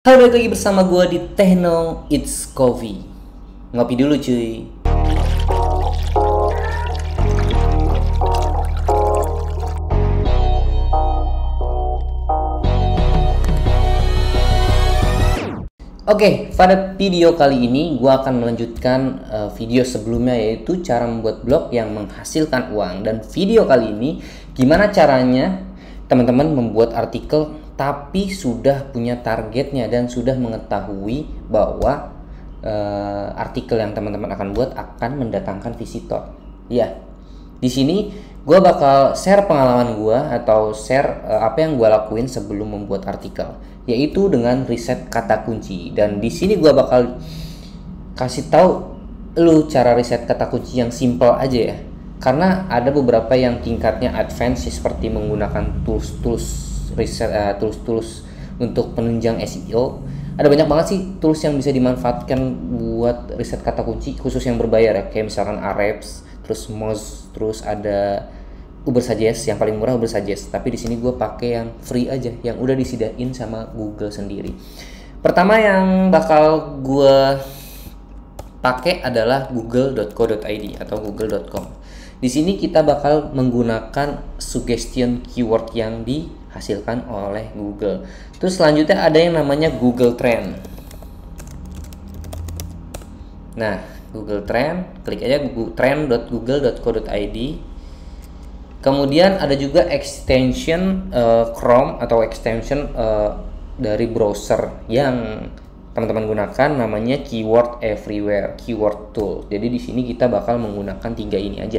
Halo, balik lagi bersama gue di Techno It's Coffee. Ngopi dulu cuy. Oke, pada video kali ini gue akan melanjutkan video sebelumnya, yaitu cara membuat blog yang menghasilkan uang. Dan video kali ini gimana caranya teman-teman membuat artikel tapi sudah punya targetnya dan sudah mengetahui bahwa artikel yang teman-teman akan buat akan mendatangkan visitor. Ya, di sini gue bakal share pengalaman gue atau share apa yang gue lakuin sebelum membuat artikel, yaitu dengan riset kata kunci. Dan di sini gue bakal kasih tahu lu cara riset kata kunci yang simple aja ya, karena ada beberapa yang tingkatnya advance seperti menggunakan tools riset, tools untuk penunjang SEO. Ada banyak banget sih tools yang bisa dimanfaatkan buat riset kata kunci, khusus yang berbayar ya, kayak misalkan Ahrefs, terus Moz, terus ada Ubersuggest. Yang paling murah Ubersuggest, tapi di sini gue pakai yang free aja, yang udah disediain sama Google sendiri. Pertama yang bakal gue pakai adalah google.co.id atau google.com. Di sini kita bakal menggunakan suggestion keyword yang dihasilkan oleh Google. Terus selanjutnya ada yang namanya Google Trend. Nah, Google Trend, klik aja trend.google.co.id. Kemudian ada juga extension Chrome atau extension dari browser yang teman-teman gunakan, namanya Keyword Everywhere, Keyword Tool. Jadi di sini kita bakal menggunakan 3 ini aja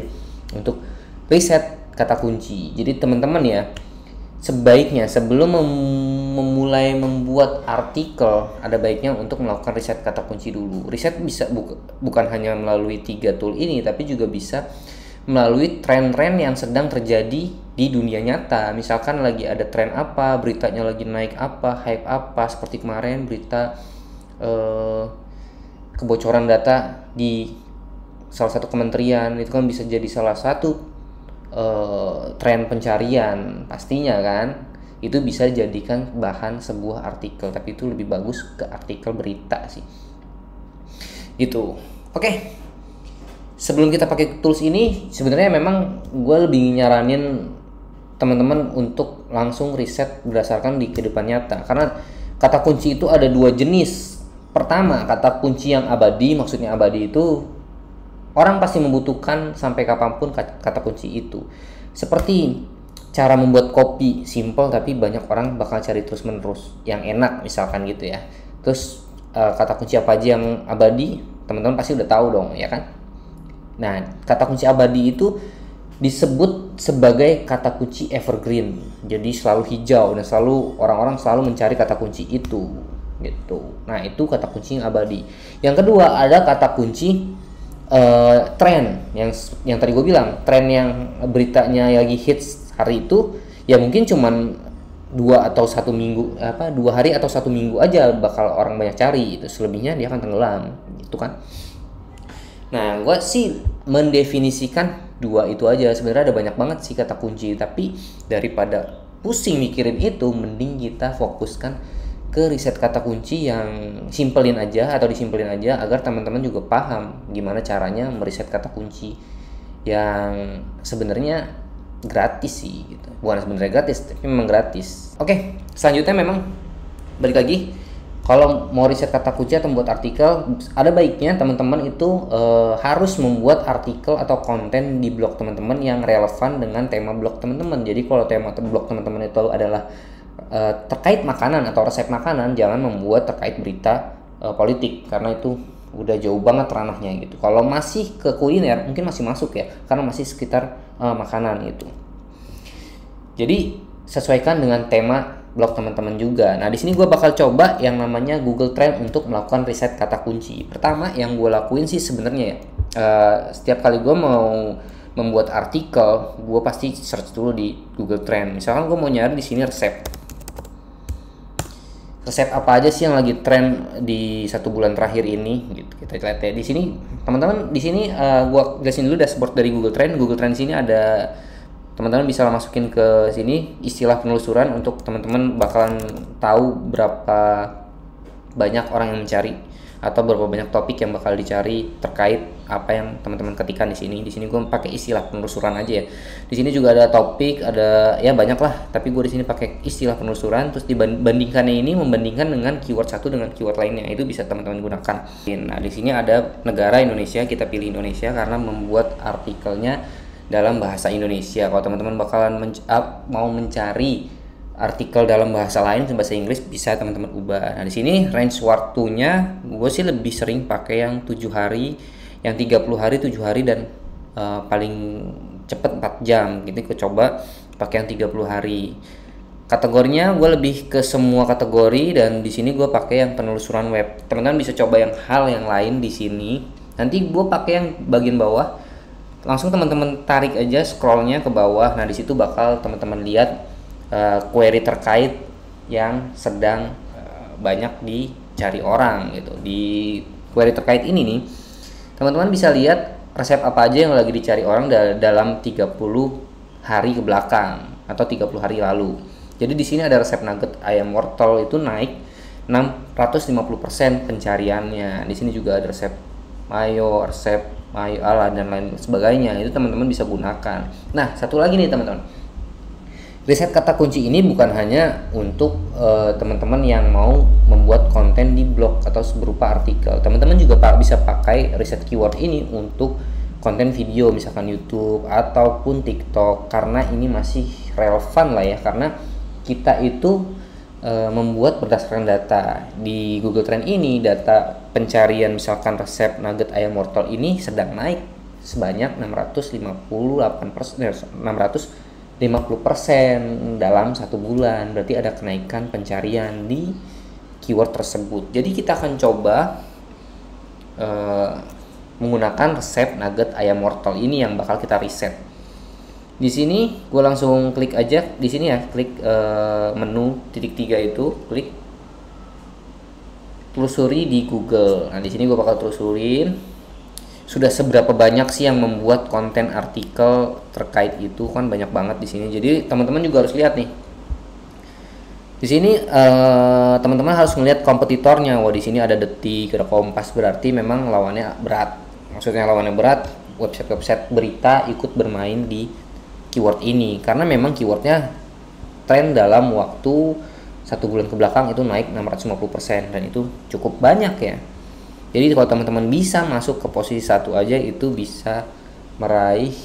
untuk riset kata kunci. Jadi teman-teman ya, sebaiknya sebelum memulai membuat artikel, ada baiknya untuk melakukan riset kata kunci dulu. Riset bisa bukan hanya melalui 3 tool ini, tapi juga bisa melalui tren-tren yang sedang terjadi di dunia nyata. Misalkan lagi ada tren apa, beritanya lagi naik apa, hype apa, seperti kemarin berita kebocoran data di salah satu kementerian, itu kan bisa jadi salah satu tren pencarian pastinya kan. Itu bisa jadikan bahan sebuah artikel, tapi itu lebih bagus ke artikel berita sih gitu. Oke, sebelum kita pakai tools ini, sebenarnya memang gue lebih nyaranin teman-teman untuk langsung riset berdasarkan di kehidupan nyata, karena kata kunci itu ada 2 jenis. Pertama, kata kunci yang abadi. Maksudnya abadi itu orang pasti membutuhkan sampai kapanpun kata kunci itu. Seperti cara membuat kopi, simple tapi banyak orang bakal cari terus menerus yang enak misalkan gitu ya. Terus kata kunci apa aja yang abadi, teman-teman pasti udah tahu dong ya kan. Nah, kata kunci abadi itu disebut sebagai kata kunci evergreen, jadi selalu hijau dan selalu orang-orang selalu mencari kata kunci itu gitu. Nah, itu kata kunci yang abadi. Yang kedua ada kata kunci tren, yang tadi gue bilang, tren yang beritanya lagi hits hari itu ya mungkin cuman 2 hari atau 1 minggu aja bakal orang banyak cari itu, selebihnya dia akan tenggelam gitu kan. Nah, gue sih mendefinisikan 2 itu aja. Sebenarnya ada banyak banget sih kata kunci, tapi daripada pusing mikirin itu, mending kita fokuskan ke riset kata kunci yang simpelin aja atau disimpelin aja, agar teman-teman juga paham gimana caranya meriset kata kunci yang sebenarnya gratis sih gitu. Bukan sebenarnya gratis, tapi memang gratis. Oke, selanjutnya memang balik lagi, kalau mau riset kata kunci atau membuat artikel, ada baiknya teman-teman itu harus membuat artikel atau konten di blog teman-teman yang relevan dengan tema blog teman-teman. Jadi kalau tema blog teman-teman itu adalah terkait makanan atau resep makanan, jangan membuat terkait berita politik, karena itu udah jauh banget ranahnya gitu. Kalau masih ke kuliner mungkin masih masuk ya, karena masih sekitar makanan itu. Jadi sesuaikan dengan tema blog teman-teman juga. Nah, di sini gue bakal coba yang namanya Google Trend untuk melakukan riset kata kunci. Pertama yang gue lakuin sih sebenarnya ya, setiap kali gue mau membuat artikel, gue pasti search dulu di Google Trend. Misalkan gue mau nyari di sini resep apa aja sih yang lagi tren di 1 bulan terakhir ini gitu. Kita lihat ya di sini teman-teman. Di sini gue jelasin dulu dashboard dari Google Trend. Google Trend sini ada, teman-teman bisa masukin ke sini istilah penelusuran untuk teman-teman bakalan tahu berapa banyak orang yang mencari atau berapa banyak topik yang bakal dicari terkait apa yang teman-teman ketikkan di sini. Di sini gue pakai istilah penelusuran aja ya. Di sini juga ada topik, ada ya banyak lah. Tapi gue di sini pakai istilah penelusuran. Terus dibandingkannya ini membandingkan dengan keyword satu dengan keyword lainnya, itu bisa teman-teman gunakan. Nah di sini ada negara Indonesia, kita pilih Indonesia karena membuat artikelnya dalam bahasa Indonesia. Kalau teman-teman bakalan mau mencari artikel dalam bahasa lain, bahasa Inggris, bisa teman-teman ubah. Nah di sini range waktunya gue sih lebih sering pakai yang 7 hari, yang 30 hari, 7 hari, dan paling cepet 4 jam gitu. Gue coba pakai yang 30 hari. Kategorinya gue lebih ke semua kategori, dan di sini gue pakai yang penelusuran web. Teman-teman bisa coba yang hal yang lain di sini. Nanti gue pakai yang bagian bawah. Langsung teman-teman tarik aja scrollnya ke bawah. Nah di situ bakal teman-teman lihat query terkait yang sedang banyak dicari orang gitu. Di query terkait ini nih, teman-teman bisa lihat resep apa aja yang lagi dicari orang dalam 30 hari ke belakang atau 30 hari lalu. Jadi di sini ada resep nugget ayam wortel itu naik 650% pencariannya. Di sini juga ada resep mayo ala dan lain sebagainya. Itu teman-teman bisa gunakan. Nah, satu lagi nih teman-teman. Riset kata kunci ini bukan hanya untuk teman-teman yang mau membuat konten di blog atau berupa artikel. Teman-teman juga bisa pakai riset keyword ini untuk konten video, misalkan YouTube ataupun TikTok, karena ini masih relevan lah ya, karena kita itu membuat berdasarkan data. Di Google Trend ini data pencarian misalkan resep nugget ayam wortel ini sedang naik sebanyak 50% dalam 1 bulan. Berarti ada kenaikan pencarian di keyword tersebut. Jadi kita akan coba menggunakan resep nugget ayam wortel ini yang bakal kita riset. Di sini gue langsung klik aja di sini ya, klik menu titik 3 itu, klik telusuri di Google. Nah di sini gue bakal telusurin sudah seberapa banyak sih yang membuat konten artikel terkait itu, kan banyak banget di sini. Jadi teman-teman juga harus lihat nih. Di sini teman-teman harus melihat kompetitornya. Wah di sini ada Detik, ada Kompas, berarti memang lawannya berat. Maksudnya lawannya berat, website-website berita ikut bermain di keyword ini karena memang keywordnya tren dalam waktu 1 bulan ke belakang itu naik 650%, dan itu cukup banyak ya. Jadi kalau teman-teman bisa masuk ke posisi 1 aja itu bisa meraih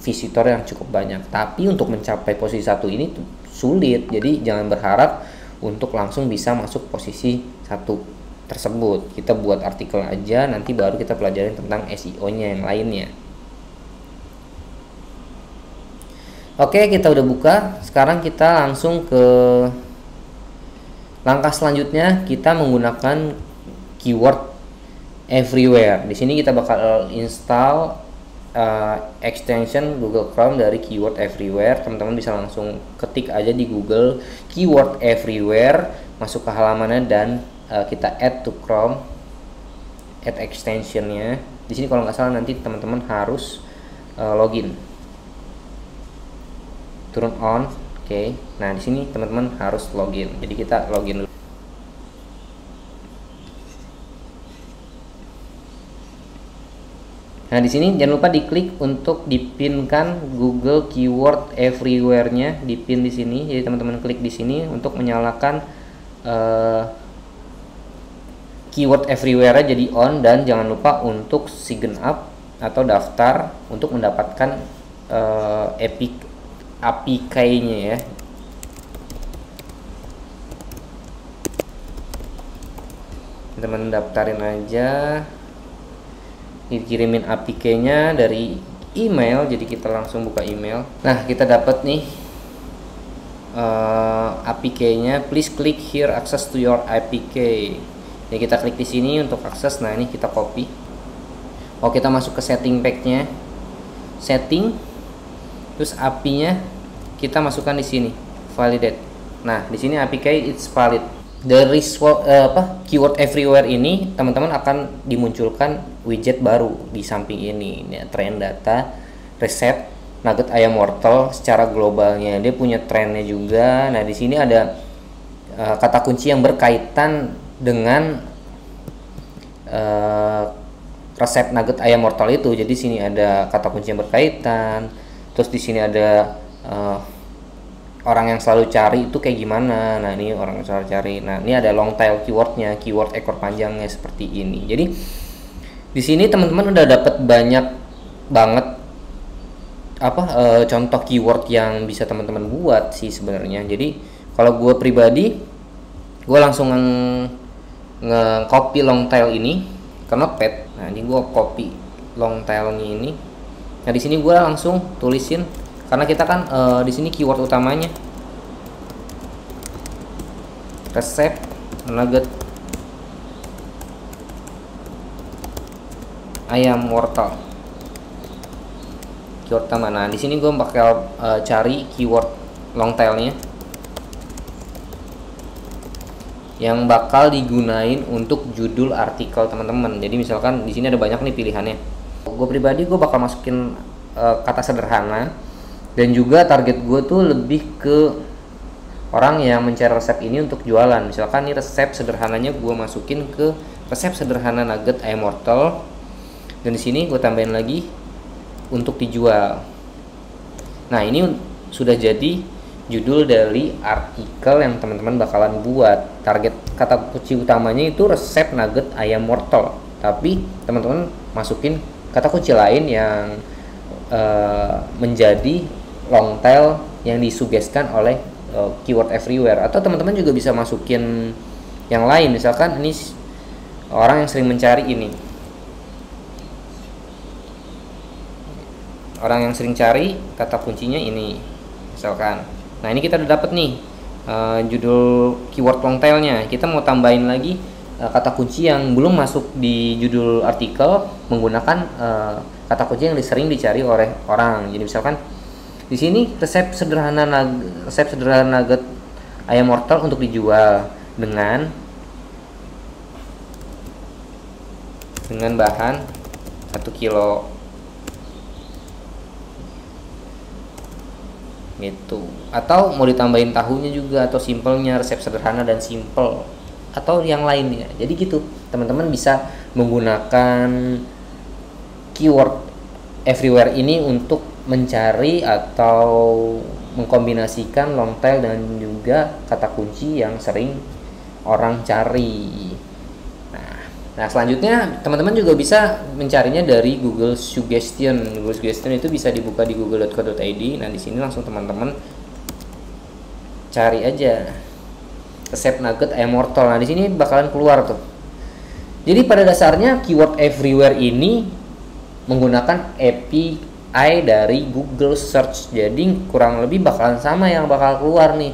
visitor yang cukup banyak. Tapi untuk mencapai posisi 1 ini sulit. Jadi jangan berharap untuk langsung bisa masuk posisi 1 tersebut. Kita buat artikel aja, nanti baru kita pelajarin tentang SEO-nya yang lainnya. Oke, kita udah buka. Sekarang kita langsung ke langkah selanjutnya. Kita menggunakan keyword everywhere. Di sini kita bakal install extension Google Chrome dari keyword everywhere. Teman-teman bisa langsung ketik aja di Google keyword everywhere, masuk ke halamannya, dan kita add to Chrome, add extensionnya. Di sini kalau nggak salah nanti teman-teman harus login, turn on. Oke. Nah di sini teman-teman harus login. Jadi kita login dulu. Nah di sini jangan lupa diklik untuk dipinkan Google Keyword Everywhere-nya, dipin di sini. Jadi teman-teman klik di sini untuk menyalakan Keyword Everywhere jadi on, dan jangan lupa untuk sign up atau daftar untuk mendapatkan APK-nya ya. Teman-teman daftarin aja, dikirimin APK-nya dari email. Jadi kita langsung buka email. Nah kita dapat nih APK-nya. Please click here access to your APK. Jadi kita klik di sini untuk akses. Nah ini kita copy. Oh kita masuk ke setting pack-nya, setting, terus API-nya kita masukkan di sini, validate. Nah di sini APK it's valid. Dari keyword everywhere ini teman-teman akan dimunculkan widget baru di samping ini, trend data resep nugget ayam wortel secara globalnya. Dia punya trennya juga. Nah di sini ada kata kunci yang berkaitan dengan resep nugget ayam wortel itu. Jadi sini ada kata kunci yang berkaitan, terus di sini ada orang yang selalu cari itu kayak gimana. Nah ini orang yang selalu cari. Nah ini ada long tail keywordnya, keyword ekor panjangnya seperti ini. Jadi di sini teman-teman udah dapat banyak banget contoh keyword yang bisa teman-teman buat sih sebenarnya. Jadi kalau gue pribadi, gue langsung nge-copy long tail ini ke notepad. Nah ini gue copy long tailnya ini. Nah di sini gue langsung tulisin, karena kita kan di sini keyword utamanya resep nugget ayam wortel, keyword utama. Nah di sini gue bakal cari keyword long tailnya yang bakal digunain untuk judul artikel teman-teman. Jadi misalkan di sini ada banyak nih pilihannya. Gue pribadi gue bakal masukin kata sederhana, dan juga target gue tuh lebih ke orang yang mencari resep ini untuk jualan. Misalkan nih resep sederhananya gue masukin ke resep sederhana nugget ayam wortel, dan di sini gue tambahin lagi untuk dijual. Nah ini sudah jadi judul dari artikel yang teman-teman bakalan buat. Target kata kunci utamanya itu resep nugget ayam wortel, tapi teman-teman masukin kata kunci lain yang menjadi long tail yang disugeskan oleh keyword everywhere. Atau teman-teman juga bisa masukin yang lain, misalkan ini orang yang sering mencari ini, orang yang sering cari kata kuncinya ini misalkan. Nah ini kita udah dapet nih judul keyword long tailnya. Kita mau tambahin lagi kata kunci yang belum masuk di judul artikel menggunakan kata kunci yang sering dicari oleh orang. Jadi misalkan di sini resep sederhana nugget ayam wortel untuk dijual dengan bahan 1 kilo gitu. Atau mau ditambahin tahunya juga, atau simpelnya, resep sederhana dan simple, atau yang lainnya. Jadi gitu, teman-teman bisa menggunakan keyword everywhere ini untuk mencari atau mengkombinasikan long tail dan juga kata kunci yang sering orang cari. Nah selanjutnya teman-teman juga bisa mencarinya dari Google Suggestion. Google Suggestion itu bisa dibuka di google.co.id. Nah di sini langsung teman-teman cari aja resep nugget ayam wortel. Nah di sini bakalan keluar tuh. Jadi pada dasarnya keyword everywhere ini menggunakan API dari Google Search. Jadi kurang lebih bakalan sama yang bakal keluar nih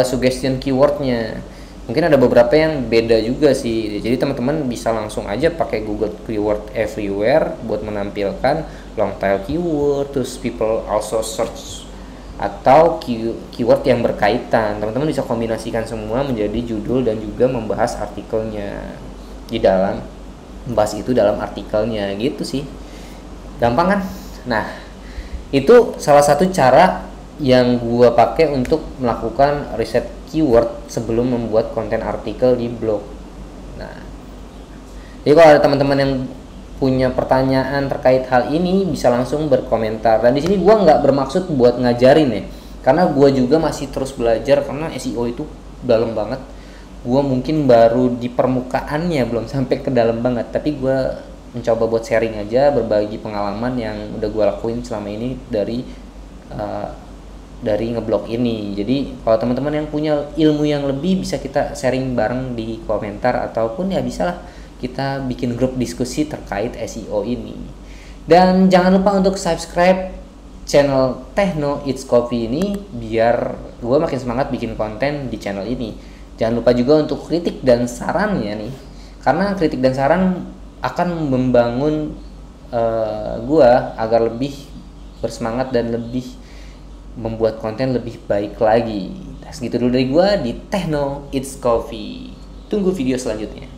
suggestion keywordnya. Mungkin ada beberapa yang beda juga sih. Jadi teman-teman bisa langsung aja pakai Google Keyword Everywhere buat menampilkan long tail keyword, terus people also search, atau keyword yang berkaitan. Teman-teman bisa kombinasikan semua menjadi judul dan juga membahas artikelnya di dalam, membahas itu dalam artikelnya gitu sih. Gampang kan? Nah itu salah satu cara yang gua pakai untuk melakukan riset keyword sebelum membuat konten artikel di blog. Nah, jadi kalau ada teman-teman yang punya pertanyaan terkait hal ini bisa langsung berkomentar. Dan di sini gua nggak bermaksud buat ngajarin ya, karena gua juga masih terus belajar, karena SEO itu dalam banget. Gua mungkin baru di permukaannya, belum sampai ke dalam banget, tapi gua mencoba buat sharing aja, berbagi pengalaman yang udah gua lakuin selama ini dari ngeblog ini. Jadi kalau teman-teman yang punya ilmu yang lebih bisa kita sharing bareng di komentar, ataupun ya bisalah kita bikin grup diskusi terkait SEO ini. Dan jangan lupa untuk subscribe channel Techno It's Coffee ini biar gue makin semangat bikin konten di channel ini. Jangan lupa juga untuk kritik dan sarannya nih, karena kritik dan saran akan membangun gue agar lebih bersemangat dan lebih membuat konten lebih baik lagi. Segitu dulu dari gua di Techno It's Coffee. Tunggu video selanjutnya.